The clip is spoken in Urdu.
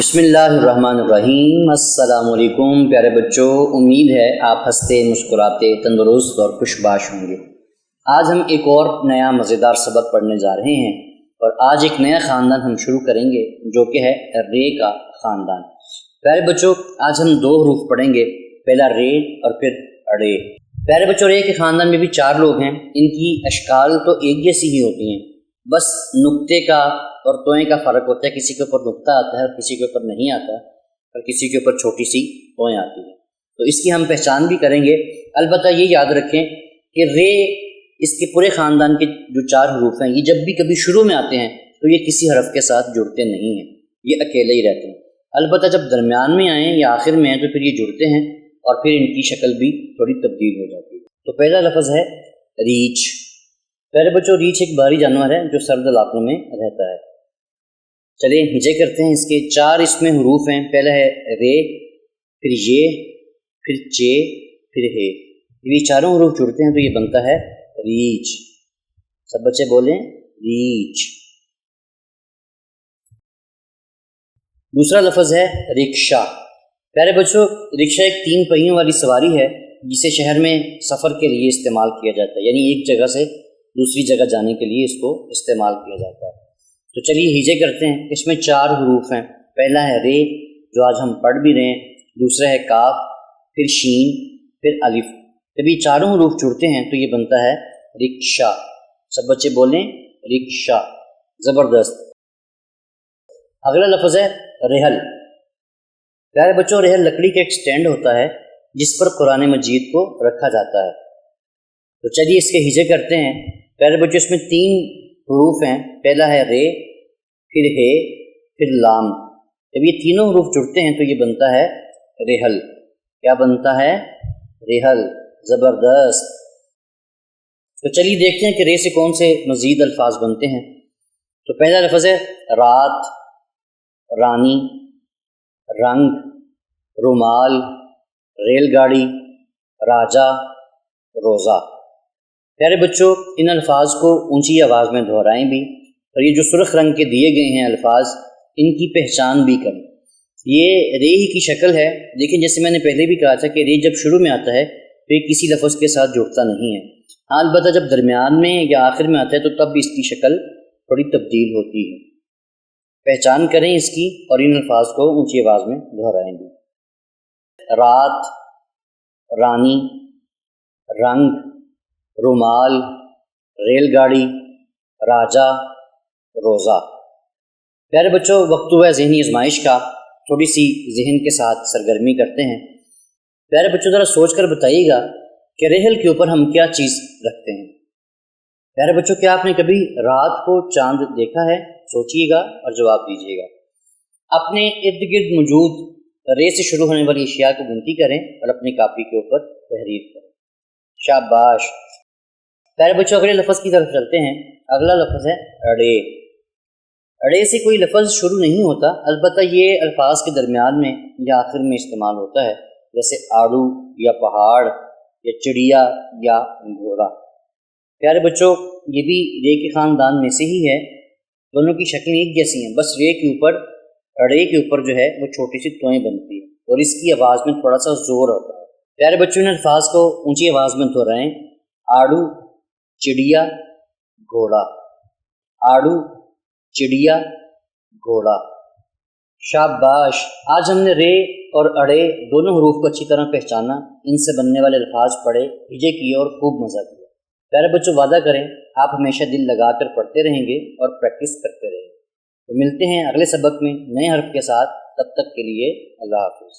بسم اللہ الرحمن الرحیم۔ السلام علیکم پیارے بچوں، امید ہے آپ ہنستے مسکراتے تندرست اور خوشباش ہوں گے۔ آج ہم ایک اور نیا مزیدار سبق پڑھنے جا رہے ہیں اور آج ایک نیا خاندان ہم شروع کریں گے جو کہ ہے رے کا خاندان۔ پیارے بچوں، آج ہم دو حروف پڑھیں گے، پہلا رے اور پھر اڑے۔ پیارے بچوں، رے کے خاندان میں بھی 4 لوگ ہیں، ان کی اشکال تو ایک جیسی ہی ہوتی ہیں، بس نقطے کا اور توئیں کا فرق ہوتا ہے، کسی کے اوپر نقطہ آتا ہے اور کسی کے اوپر نہیں آتا اور کسی کے اوپر چھوٹی سی توئیں آتی ہیں، تو اس کی ہم پہچان بھی کریں گے۔ البتہ یہ یاد رکھیں کہ رے اس کے پورے خاندان کے جو 4 حروف ہیں، یہ جب بھی کبھی شروع میں آتے ہیں تو یہ کسی حرف کے ساتھ جڑتے نہیں ہیں، یہ اکیلے ہی رہتے ہیں۔ البتہ جب درمیان میں آئیں یا آخر میں آئیں تو پھر یہ جڑتے ہیں اور پھر ان کی شکل بھی تھوڑی تبدیل ہو جاتی ہے۔ تو پہلا لفظ ہے ریچھ۔ پیارے بچوں، ریچھ ایک بحری جانور ہے جو سرد علاقوں میں رہتا ہے۔ چلیے ہجے کرتے ہیں، اس کے 4 اس میں حروف ہیں، پہلا ہے رے، پھر یہ، پھر چے، پھر ہے۔ یہ چاروں حروف جڑتے ہیں تو یہ بنتا ہے ریچھ۔ سب بچے بولیں ریچھ۔ دوسرا لفظ ہے رکشا۔ پیارے بچوں، رکشا ایک 3 پہیوں والی سواری ہے جسے شہر میں سفر کے لیے استعمال کیا جاتا ہے، یعنی ایک جگہ سے دوسری جگہ جانے کے لیے اس کو استعمال کیا جاتا ہے۔ تو چلیے ہجے کرتے ہیں، اس میں 4 حروف ہیں، پہلا ہے رے جو آج ہم پڑھ بھی رہے ہیں، دوسرا ہے کاف، پھر شین، پھر الف۔ جب یہ چاروں حروف جڑتے ہیں تو یہ بنتا ہے رکشا۔ سب بچے بولیں رکشا۔ زبردست۔ اگلا لفظ ہے رحل۔ پیارے بچوں، رحل لکڑی کا ایک سٹینڈ ہوتا ہے جس پر قرآن مجید کو رکھا جاتا ہے۔ تو چلیے اس کے ہجے کرتے ہیں۔ پیارے بچوں، اس میں 3 حروف ہیں، پہلا ہے رے، پھر ہے، پھر لام۔ جب یہ تینوں حروف جڑتے ہیں تو یہ بنتا ہے رحل۔ کیا بنتا ہے؟ رحل۔ زبردست۔ تو چلیے دیکھتے ہیں کہ رے سے کون سے مزید الفاظ بنتے ہیں۔ تو پہلا لفظ ہے رات، رانی، رنگ، رومال، ریل گاڑی، راجا، روزہ۔ پیارے بچوں، ان الفاظ کو اونچی آواز میں دہرائیں بھی، اور یہ جو سرخ رنگ کے دیے گئے ہیں الفاظ، ان کی پہچان بھی کریں۔ یہ رے ہی کی شکل ہے، لیکن جیسے میں نے پہلے بھی کہا تھا کہ رے جب شروع میں آتا ہے تو یہ کسی لفظ کے ساتھ جڑتا نہیں ہے، ہاں البتہ جب درمیان میں یا آخر میں آتا ہے تو تب اس کی شکل تھوڑی تبدیل ہوتی ہے۔ پہچان کریں اس کی اور ان الفاظ کو اونچی آواز میں دہرائیں بھی۔ رات، رانی، رنگ، رومال، ریل گاڑی، راجا، روزہ۔ پیارے بچوں، وقت ہوا ہے ذہنی آزمائش کا، تھوڑی سی ذہن کے ساتھ سرگرمی کرتے ہیں۔ پیارے بچوں، ذرا سوچ کر بتائیے گا کہ رحل کے اوپر ہم کیا چیز رکھتے ہیں۔ پیارے بچوں، کیا آپ نے کبھی رات کو چاند دیکھا ہے؟ سوچیے گا اور جواب دیجیے گا۔ اپنے ارد گرد موجود رے سے شروع ہونے والی اشیاء کو گنتی کریں اور اپنی کاپی کے اوپر تحریر کریں۔ شاباش۔ پیارے بچوں، اگلے لفظ کی طرف چلتے ہیں۔ اگلا لفظ ہے اڑے۔ اڑے سے کوئی لفظ شروع نہیں ہوتا، البتہ یہ الفاظ کے درمیان میں یا آخر میں استعمال ہوتا ہے، جیسے آڑو یا پہاڑ یا چڑیا یا گھوڑا۔ پیارے بچوں، یہ بھی رے کے خاندان میں سے ہی ہے، دونوں کی شکلیں ایک جیسی ہیں، بس رے کے اوپر اڑے کے اوپر جو ہے وہ چھوٹی سی توئیں بنتی ہے اور اس کی آواز میں تھوڑا سا زور ہوتا ہے۔ پیارے بچوں، ان الفاظ کو اونچی آواز میں دہرائیں۔ آڑو، چڑیا، گھوڑا۔ آڑو، چڑیا، گھوڑا۔ شاباش۔ آج ہم نے رے اور اڑے دونوں حروف کو اچھی طرح پہچانا، ان سے بننے والے الفاظ پڑھے، ہجے کیے اور خوب مزہ کیا۔ پیارے بچوں، وعدہ کریں آپ ہمیشہ دل لگا کر پڑھتے رہیں گے اور پریکٹس کرتے رہیں گے۔ تو ملتے ہیں اگلے سبق میں نئے حرف کے ساتھ، تب تک کے لیے اللہ حافظ۔